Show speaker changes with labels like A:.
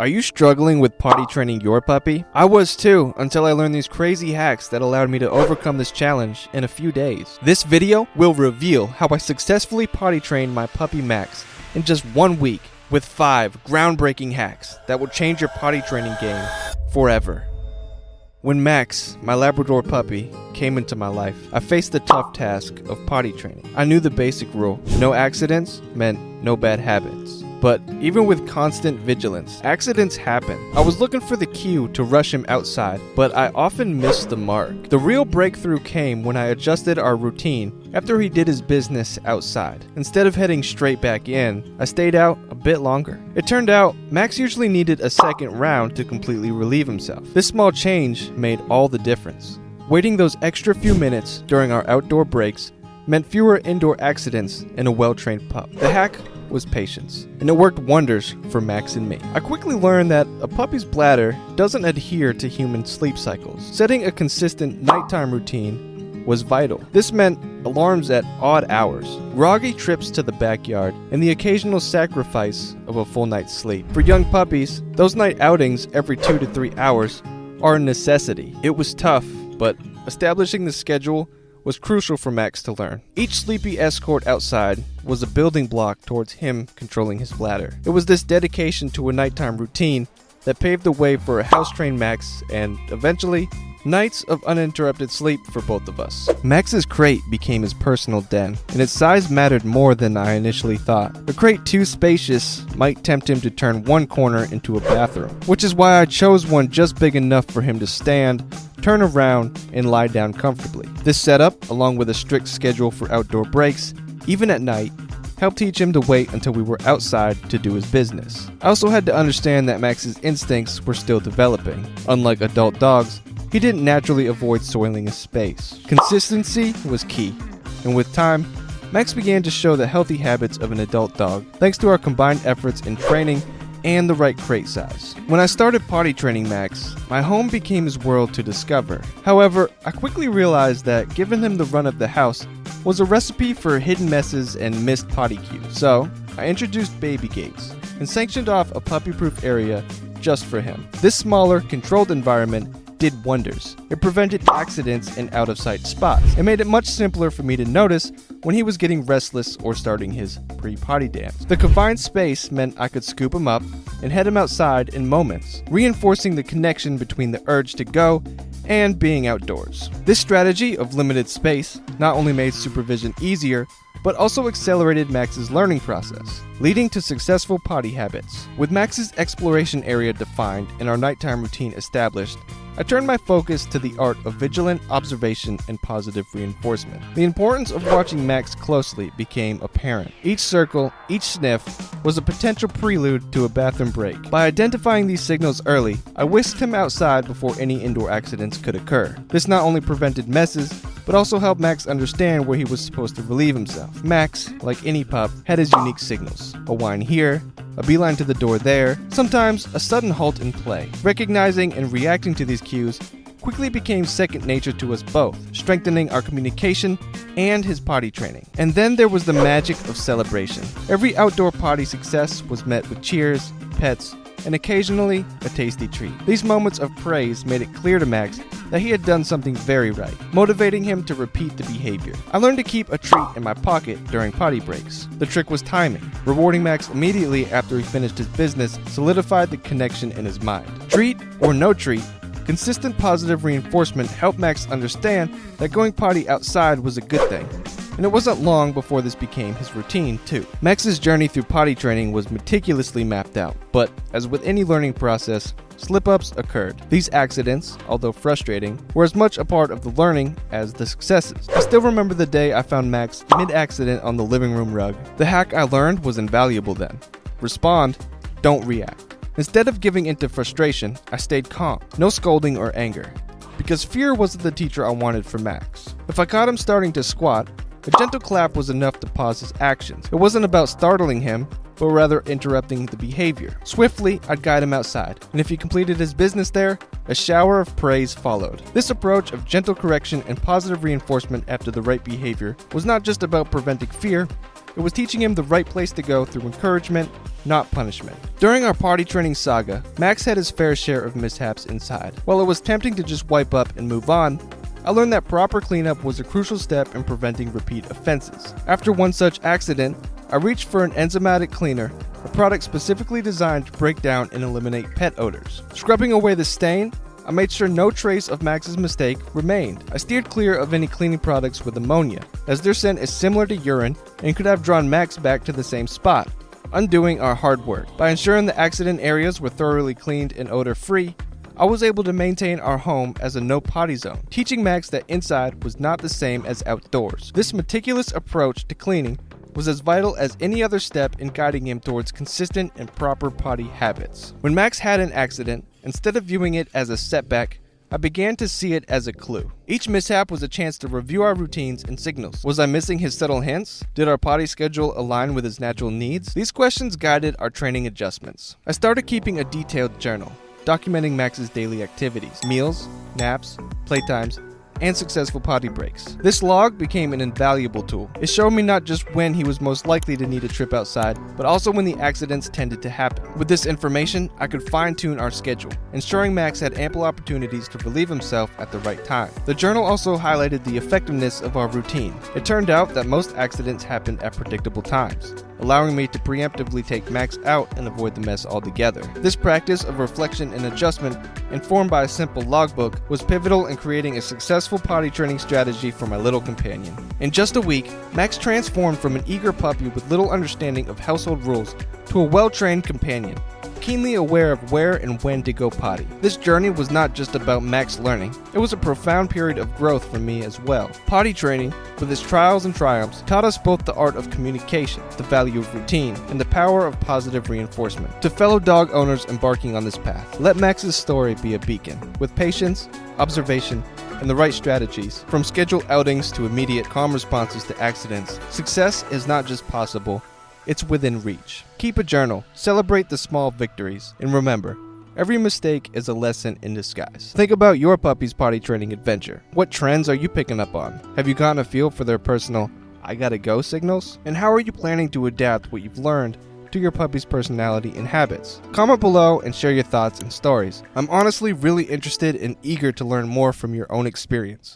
A: Are you struggling with potty training your puppy? I was too, until I learned these crazy hacks that allowed me to overcome this challenge in a few days. This video will reveal how I successfully potty trained my puppy Max in just 1 week with 5 groundbreaking hacks that will change your potty training game forever. When Max, my Labrador puppy, came into my life, I faced the tough task of potty training. I knew the basic rule: no accidents meant no bad habits. But even with constant vigilance, accidents happen. I was looking for the cue to rush him outside, but I often missed the mark. The real breakthrough came when I adjusted our routine after he did his business outside. Instead of heading straight back in, I stayed out a bit longer. It turned out Max usually needed a second round to completely relieve himself. This small change made all the difference. Waiting those extra few minutes during our outdoor breaks meant fewer indoor accidents and a well-trained pup. The hack was patience, and it worked wonders for Max and me. I quickly learned that a puppy's bladder doesn't adhere to human sleep cycles. Setting a consistent nighttime routine was vital. This meant alarms at odd hours, groggy trips to the backyard, and the occasional sacrifice of a full night's sleep. For young puppies, those night outings every 2 to 3 hours are a necessity. It was tough, but establishing the schedule was crucial for Max to learn. Each sleepy escort outside was a building block towards him controlling his bladder. It was this dedication to a nighttime routine that paved the way for a house-trained Max and, eventually, nights of uninterrupted sleep for both of us. Max's crate became his personal den, and its size mattered more than I initially thought. A crate too spacious might tempt him to turn one corner into a bathroom, which is why I chose one just big enough for him to stand, turn around, and lie down comfortably. This setup, along with a strict schedule for outdoor breaks, even at night, helped teach him to wait until we were outside to do his business. I also had to understand that Max's instincts were still developing. Unlike adult dogs, he didn't naturally avoid soiling his space. Consistency was key, and with time, Max began to show the healthy habits of an adult dog, thanks to our combined efforts in training and the right crate size. When I started potty training Max, my home became his world to discover. However, I quickly realized that giving him the run of the house was a recipe for hidden messes and missed potty cues. So, I introduced baby gates and sanctioned off a puppy-proof area just for him. This smaller, controlled environment did wonders. It prevented accidents in out-of-sight spots. It made it much simpler for me to notice when he was getting restless or starting his pre-potty dance. The confined space meant I could scoop him up and head him outside in moments, reinforcing the connection between the urge to go and being outdoors. This strategy of limited space not only made supervision easier, but also accelerated Max's learning process, leading to successful potty habits. With Max's exploration area defined and our nighttime routine established, I turned my focus to the art of vigilant observation and positive reinforcement. The importance of watching Max closely became apparent. Each circle, each sniff, was a potential prelude to a bathroom break. By identifying these signals early, I whisked him outside before any indoor accidents could occur. This not only prevented messes, but also helped Max understand where he was supposed to relieve himself. Max, like any pup, had his unique signals. A whine here, a beeline to the door there, sometimes a sudden halt in play. Recognizing and reacting to these cues quickly became second nature to us both, strengthening our communication and his potty training. And then there was the magic of celebration. Every outdoor potty success was met with cheers, pets, and occasionally a tasty treat. These moments of praise made it clear to Max that he had done something very right, motivating him to repeat the behavior. I learned to keep a treat in my pocket during potty breaks. The trick was timing. Rewarding Max immediately after he finished his business solidified the connection in his mind. Treat or no treat, consistent positive reinforcement helped Max understand that going potty outside was a good thing. And it wasn't long before this became his routine, too. Max's journey through potty training was meticulously mapped out, but as with any learning process, slip-ups occurred. These accidents, although frustrating, were as much a part of the learning as the successes. I still remember the day I found Max mid-accident on the living room rug. The hack I learned was invaluable then. Respond, don't react. Instead of giving into frustration, I stayed calm. No scolding or anger, because fear wasn't the teacher I wanted for Max. If I caught him starting to squat, a gentle clap was enough to pause his actions. It wasn't about startling him, but rather interrupting the behavior. Swiftly, I'd guide him outside, and if he completed his business there, a shower of praise followed. This approach of gentle correction and positive reinforcement after the right behavior was not just about preventing fear, It was teaching him the right place to go through encouragement, not punishment. During our potty training saga, Max had his fair share of mishaps inside. While it was tempting to just wipe up and move on, I learned that proper cleanup was a crucial step in preventing repeat offenses. After one such accident, I reached for an enzymatic cleaner, a product specifically designed to break down and eliminate pet odors. Scrubbing away the stain, I made sure no trace of Max's mistake remained. I steered clear of any cleaning products with ammonia, as their scent is similar to urine and could have drawn Max back to the same spot, undoing our hard work. By ensuring the accident areas were thoroughly cleaned and odor-free, I was able to maintain our home as a no potty zone, teaching Max that inside was not the same as outdoors. This meticulous approach to cleaning was as vital as any other step in guiding him towards consistent and proper potty habits. When Max had an accident, instead of viewing it as a setback, I began to see it as a clue. Each mishap was a chance to review our routines and signals. Was I missing his subtle hints? Did our potty schedule align with his natural needs? These questions guided our training adjustments. I started keeping a detailed journal, documenting Max's daily activities, meals, naps, playtimes, and successful potty breaks. This log became an invaluable tool. It showed me not just when he was most likely to need a trip outside, but also when the accidents tended to happen. With this information, I could fine-tune our schedule, ensuring Max had ample opportunities to relieve himself at the right time. The journal also highlighted the effectiveness of our routine. It turned out that most accidents happened at predictable times, allowing me to preemptively take Max out and avoid the mess altogether. This practice of reflection and adjustment, informed by a simple logbook, was pivotal in creating a successful potty training strategy for my little companion. In just a week, Max transformed from an eager puppy with little understanding of household rules to a well-trained companion, keenly aware of where and when to go potty. This journey was not just about Max learning, it was a profound period of growth for me as well. Potty training, with its trials and triumphs, taught us both the art of communication, the value of routine, and the power of positive reinforcement. To fellow dog owners embarking on this path, let Max's story be a beacon. With patience, observation, and the right strategies, from scheduled outings to immediate calm responses to accidents, success is not just possible, it's within reach. Keep a journal, celebrate the small victories, and remember, every mistake is a lesson in disguise. Think about your puppy's potty training adventure. What trends are you picking up on? Have you gotten a feel for their personal, "I gotta go" signals? And how are you planning to adapt what you've learned to your puppy's personality and habits? Comment below and share your thoughts and stories. I'm honestly really interested and eager to learn more from your own experience.